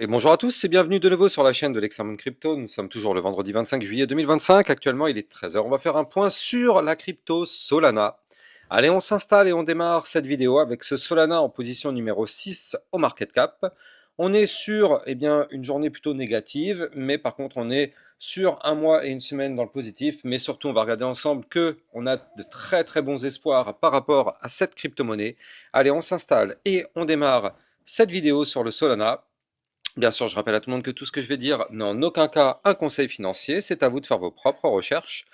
Et bonjour à tous et bienvenue de nouveau sur la chaîne de l'Examen Crypto. Nous sommes toujours le vendredi 25 juillet 2025. Actuellement, il est 13 heures. On va faire un point sur la crypto Solana. Allez, on s'installe et on démarre cette vidéo avec ce Solana en position numéro 6 au market cap. On est sur une journée plutôt négative, mais par contre, on est sur un mois et une semaine dans le positif. Mais surtout, on va regarder ensemble que on a de très très bons espoirs par rapport à cette crypto-monnaie. Allez, on s'installe et on démarre cette vidéo sur le Solana. Bien sûr, je rappelle à tout le monde que tout ce que je vais dire n'est en aucun cas un conseil financier, c'est à vous de faire vos propres recherches.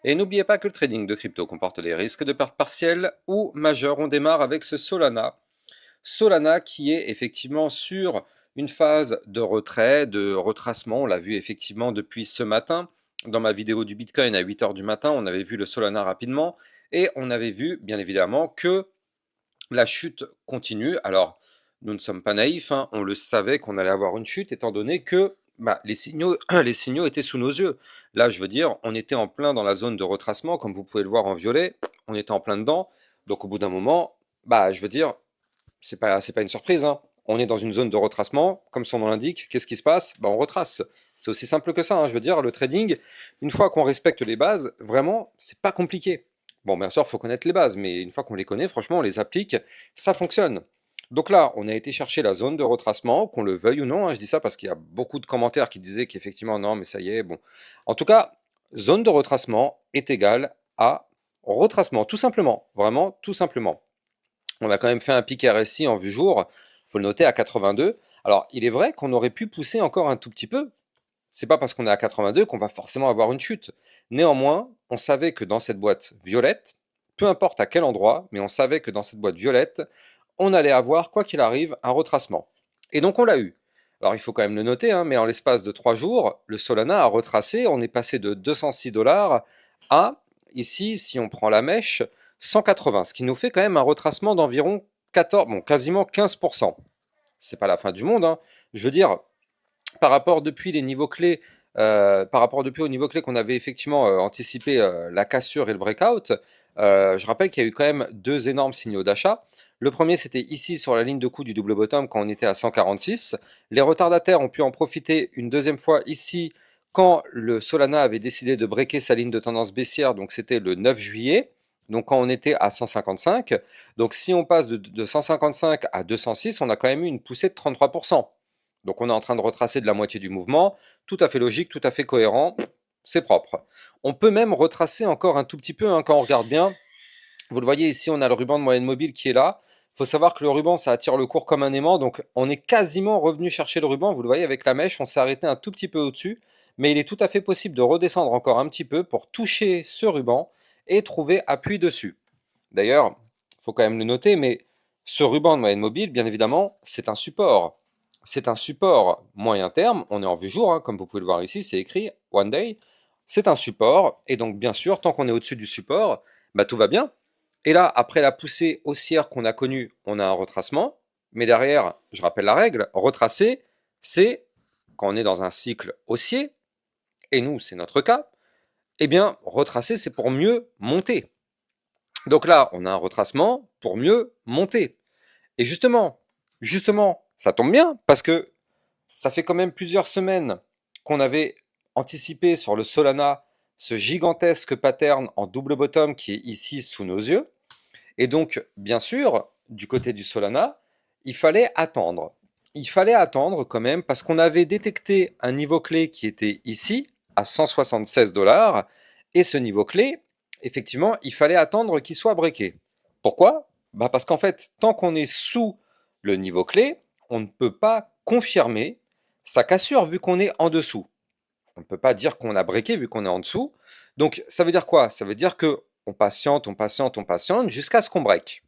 Et n'oubliez pas que le trading de crypto comporte des risques de perte partielle ou majeure. On démarre avec ce Solana. Solana qui est effectivement sur une phase de retrait, de retracement. On l'a vu effectivement depuis ce matin. Dans ma vidéo du Bitcoin à 8 heures du matin, on avait vu le Solana rapidement. Et on avait vu, bien évidemment, que la chute continue. Alors, nous ne sommes pas naïfs, hein, on le savait qu'on allait avoir une chute, étant donné que les signaux étaient sous nos yeux. Là, je veux dire, on était en plein dans la zone de retracement, comme vous pouvez le voir en violet, on était en plein dedans. Donc, au bout d'un moment, je veux dire, c'est pas une surprise, hein. On est dans une zone de retracement, comme son nom l'indique. Qu'est-ce qui se passe? On retrace. C'est aussi simple que ça, hein. Je veux dire, le trading, une fois qu'on respecte les bases, vraiment, c'est pas compliqué. Bon, bien sûr, il faut connaître les bases, mais une fois qu'on les connaît, franchement, on les applique, ça fonctionne. Donc là, on a été chercher la zone de retracement, qu'on le veuille ou non, hein. Je dis ça parce qu'il y a beaucoup de commentaires qui disaient qu'effectivement, non, mais ça y est, bon. En tout cas, zone de retracement est égale à retracement, tout simplement, vraiment, tout simplement. On a quand même fait un pic RSI en vue jour, il faut le noter à 82. Alors, il est vrai qu'on aurait pu pousser encore un tout petit peu. C'est pas parce qu'on est à 82 qu'on va forcément avoir une chute. Néanmoins, on savait que dans cette boîte violette, peu importe à quel endroit, mais on savait que dans cette boîte violette, on allait avoir, quoi qu'il arrive, un retracement. Et donc on l'a eu. Alors il faut quand même le noter, hein, mais en l'espace de 3 jours, le Solana a retracé, on est passé de 206 dollars à, ici, si on prend la mèche, 180, ce qui nous fait quand même un retracement d'environ 14, bon, quasiment 15%. C'est pas la fin du monde, hein. Je veux dire, par rapport depuis les niveaux clés, par rapport depuis aux niveaux clés qu'on avait effectivement anticipé la cassure et le breakout, je rappelle qu'il y a eu quand même deux énormes signaux d'achat. Le premier, c'était ici sur la ligne de coup du double bottom quand on était à 146. Les retardataires ont pu en profiter une deuxième fois ici quand le Solana avait décidé de breaker sa ligne de tendance baissière, donc c'était le 9 juillet. Donc quand on était à 155, donc si on passe de 155 à 206, on a quand même eu une poussée de 33%. Donc on est en train de retracer de la moitié du mouvement, tout à fait logique, tout à fait cohérent, c'est propre. On peut même retracer encore un tout petit peu, hein, quand on regarde bien. Vous le voyez ici, on a le ruban de moyenne mobile qui est là. Il faut savoir que le ruban, ça attire le cours comme un aimant, donc on est quasiment revenu chercher le ruban. Vous le voyez avec la mèche, on s'est arrêté un tout petit peu au-dessus, mais il est tout à fait possible de redescendre encore un petit peu pour toucher ce ruban et trouver appui dessus. D'ailleurs, il faut quand même le noter, mais ce ruban de moyenne mobile, bien évidemment, c'est un support. C'est un support moyen terme, on est en vue jour, hein, comme vous pouvez le voir ici, c'est écrit One Day. C'est un support, et donc bien sûr, tant qu'on est au-dessus du support, tout va bien. Et là, après la poussée haussière qu'on a connue, on a un retracement. Mais derrière, je rappelle la règle, retracer, c'est quand on est dans un cycle haussier, et nous, c'est notre cas, retracer, c'est pour mieux monter. Donc là, on a un retracement pour mieux monter. Et justement, ça tombe bien parce que ça fait quand même plusieurs semaines qu'on avait anticipé sur le Solana ce gigantesque pattern en double bottom qui est ici sous nos yeux. Et donc, bien sûr, du côté du Solana, il fallait attendre. Il fallait attendre quand même parce qu'on avait détecté un niveau clé qui était ici, à 176 dollars. Et ce niveau clé, effectivement, il fallait attendre qu'il soit breaké. Pourquoi? Parce qu'en fait, tant qu'on est sous le niveau clé, on ne peut pas confirmer sa cassure vu qu'on est en dessous. On ne peut pas dire qu'on a breaké vu qu'on est en dessous. Donc, ça veut dire quoi? Ça veut dire que on patiente, on patiente, on patiente jusqu'à ce qu'on break.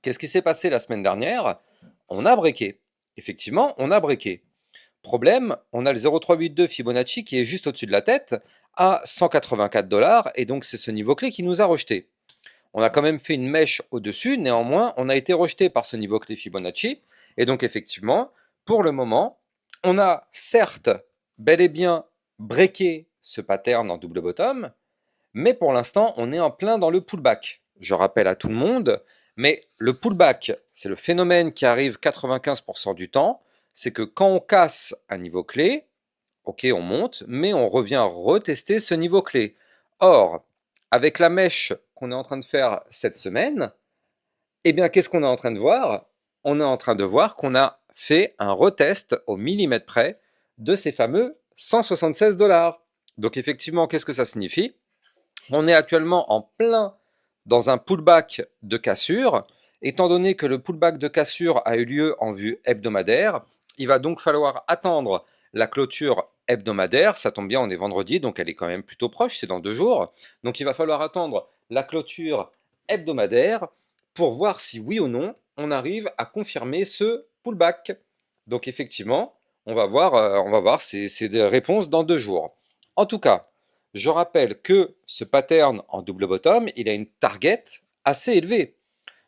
Qu'est-ce qui s'est passé la semaine dernière? On a breaké. Effectivement, on a breaké. Problème, on a le 0,382 Fibonacci qui est juste au-dessus de la tête à 184 dollars et donc c'est ce niveau clé qui nous a rejeté. On a quand même fait une mèche au-dessus, néanmoins on a été rejeté par ce niveau clé Fibonacci et donc effectivement, pour le moment, on a certes bel et bien breaké ce pattern en double bottom, mais pour l'instant on est en plein dans le pullback. Je rappelle à tout le monde, mais le pullback, c'est le phénomène qui arrive 95% du temps. c'est que quand on casse un niveau clé, ok, on monte, mais on revient retester ce niveau clé. Or, avec la mèche qu'on est en train de faire cette semaine, eh bien, qu'est-ce qu'on est en train de voir? On est en train de voir qu'on a fait un retest au millimètre près de ces fameux 176 $. Donc effectivement, qu'est-ce que ça signifie? On est actuellement en plein dans un pullback de cassure. Étant donné que le pullback de cassure a eu lieu en vue hebdomadaire, il va donc falloir attendre la clôture hebdomadaire. Ça tombe bien, on est vendredi, donc elle est quand même plutôt proche, c'est dans 2 jours. Donc il va falloir attendre la clôture hebdomadaire pour voir si oui ou non on arrive à confirmer ce pullback. Donc effectivement, on va voir ces des réponses dans 2 jours. En tout cas, je rappelle que ce pattern en double bottom, il a une target assez élevée.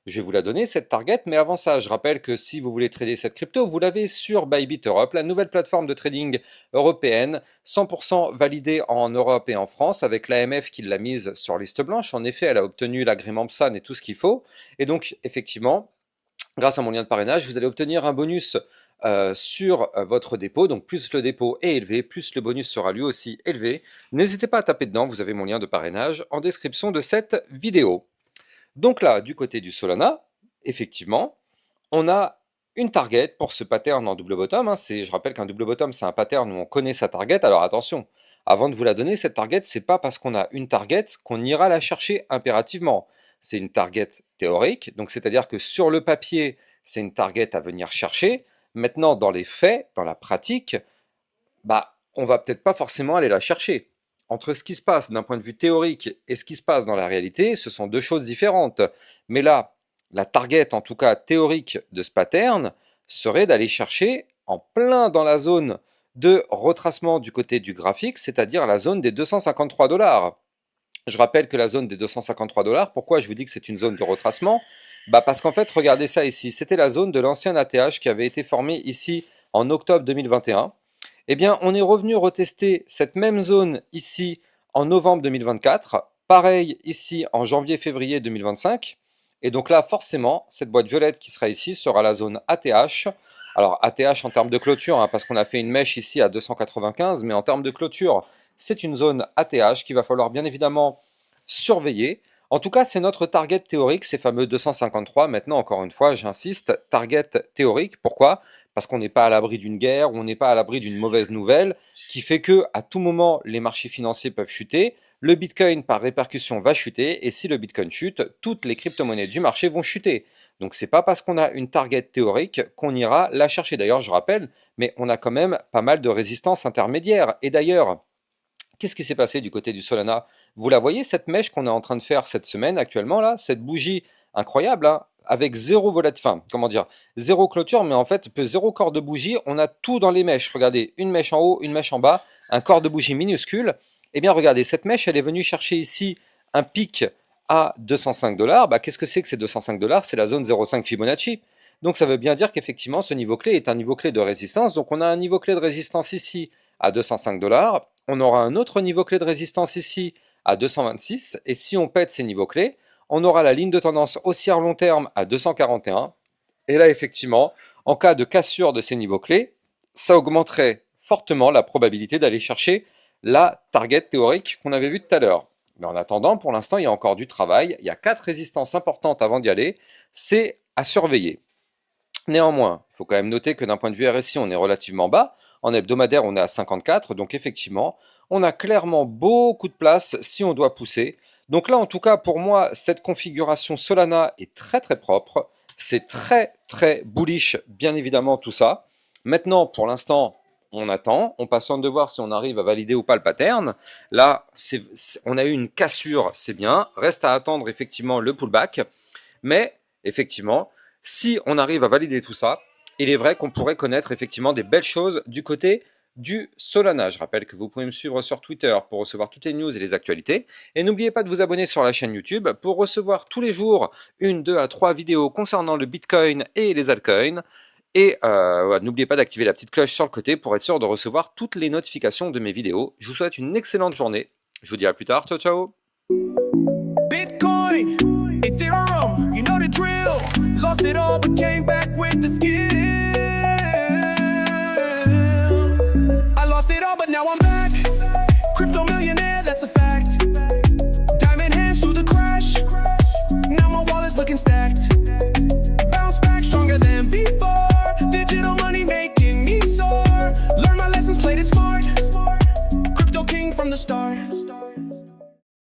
Je vais vous la donner, cette target, mais avant ça, je rappelle que si vous voulez trader cette crypto, vous l'avez sur Bybit Europe, la nouvelle plateforme de trading européenne, 100% validée en Europe et en France, avec l'AMF qui l'a mise sur liste blanche. En effet, elle a obtenu l'agrément PSAN et tout ce qu'il faut. Et donc, effectivement, grâce à mon lien de parrainage, vous allez obtenir un bonus sur votre dépôt. Donc plus le dépôt est élevé, plus le bonus sera lui aussi élevé. N'hésitez pas à taper dedans, vous avez mon lien de parrainage en description de cette vidéo. Donc là, du côté du Solana, effectivement, on a une target pour ce pattern en double bottom. Hein. Je rappelle qu'un double bottom, c'est un pattern où on connaît sa target. Alors attention, avant de vous la donner, cette target, c'est pas parce qu'on a une target qu'on ira la chercher impérativement. C'est une target théorique, donc c'est-à-dire que sur le papier, c'est une target à venir chercher. Maintenant, dans les faits, dans la pratique, bah, on va peut-être pas forcément aller la chercher. Entre ce qui se passe d'un point de vue théorique et ce qui se passe dans la réalité, ce sont 2 choses différentes. Mais là, la target, en tout cas théorique de ce pattern, serait d'aller chercher en plein dans la zone de retracement du côté du graphique, c'est-à-dire la zone des 253 $. Je rappelle que la zone des 253 $, pourquoi je vous dis que c'est une zone de retracement? Bah parce qu'en fait, regardez ça ici, c'était la zone de l'ancien ATH qui avait été formée ici en octobre 2021. Eh bien, on est revenu retester cette même zone ici en novembre 2024, pareil ici en janvier-février 2025. Et donc là, forcément, cette boîte violette qui sera ici sera la zone ATH. Alors ATH en termes de clôture, hein, parce qu'on a fait une mèche ici à 295, mais en termes de clôture, c'est une zone ATH qu'il va falloir bien évidemment surveiller. En tout cas, c'est notre target théorique, ces fameux 253. Maintenant, encore une fois, j'insiste, target théorique. Pourquoi? Parce qu'on n'est pas à l'abri d'une guerre, ou on n'est pas à l'abri d'une mauvaise nouvelle, qui fait que à tout moment, les marchés financiers peuvent chuter. Le Bitcoin, par répercussion, va chuter. Et si le Bitcoin chute, toutes les crypto-monnaies du marché vont chuter. Donc, c'est pas parce qu'on a une target théorique qu'on ira la chercher. D'ailleurs, je rappelle, mais on a quand même pas mal de résistance intermédiaire. Et d'ailleurs, qu'est-ce qui s'est passé du côté du Solana? Vous la voyez, cette mèche qu'on est en train de faire cette semaine actuellement, là, cette bougie incroyable, hein, avec zéro volatilité, enfin, comment dire, zéro clôture, mais en fait, zéro corps de bougie, on a tout dans les mèches. Regardez, une mèche en haut, une mèche en bas, un corps de bougie minuscule. Eh bien, regardez, cette mèche, elle est venue chercher ici un pic à 205 $. Bah, qu'est-ce que c'est que ces 205 $? C'est la zone 0,5 Fibonacci. Donc, ça veut bien dire qu'effectivement, ce niveau clé est un niveau clé de résistance. Donc, on a un niveau clé de résistance ici à 205 $. On aura un autre niveau clé de résistance ici à 226. Et si on pète ces niveaux clés, on aura la ligne de tendance haussière long terme à 241. Et là, effectivement, en cas de cassure de ces niveaux clés, ça augmenterait fortement la probabilité d'aller chercher la target théorique qu'on avait vue tout à l'heure. Mais en attendant, pour l'instant, il y a encore du travail. Il y a 4 résistances importantes avant d'y aller. C'est à surveiller. Néanmoins, il faut quand même noter que d'un point de vue RSI, on est relativement bas. En hebdomadaire, on est à 54. Donc effectivement, on a clairement beaucoup de place si on doit pousser. Donc là, en tout cas, pour moi, cette configuration Solana est très très propre. C'est très très bullish, bien évidemment, tout ça. Maintenant, pour l'instant, on attend. On patiente de voir si on arrive à valider ou pas le pattern. Là, on a eu une cassure, c'est bien. Reste à attendre effectivement le pullback. Mais effectivement, si on arrive à valider tout ça, il est vrai qu'on pourrait connaître effectivement des belles choses du côté du Solana. Je rappelle que vous pouvez me suivre sur Twitter pour recevoir toutes les news et les actualités. Et n'oubliez pas de vous abonner sur la chaîne YouTube pour recevoir tous les jours 1, 2 à 3 vidéos concernant le Bitcoin et les altcoins. Et n'oubliez pas d'activer la petite cloche sur le côté pour être sûr de recevoir toutes les notifications de mes vidéos. Je vous souhaite une excellente journée. Je vous dis à plus tard. Ciao, ciao. Bitcoin, Ethereum, you know the drill. Lost it all but came back with the skill. Crypto millionaire, that's a fact. Diamond hands through the crash. Now my wallet's looking stacked.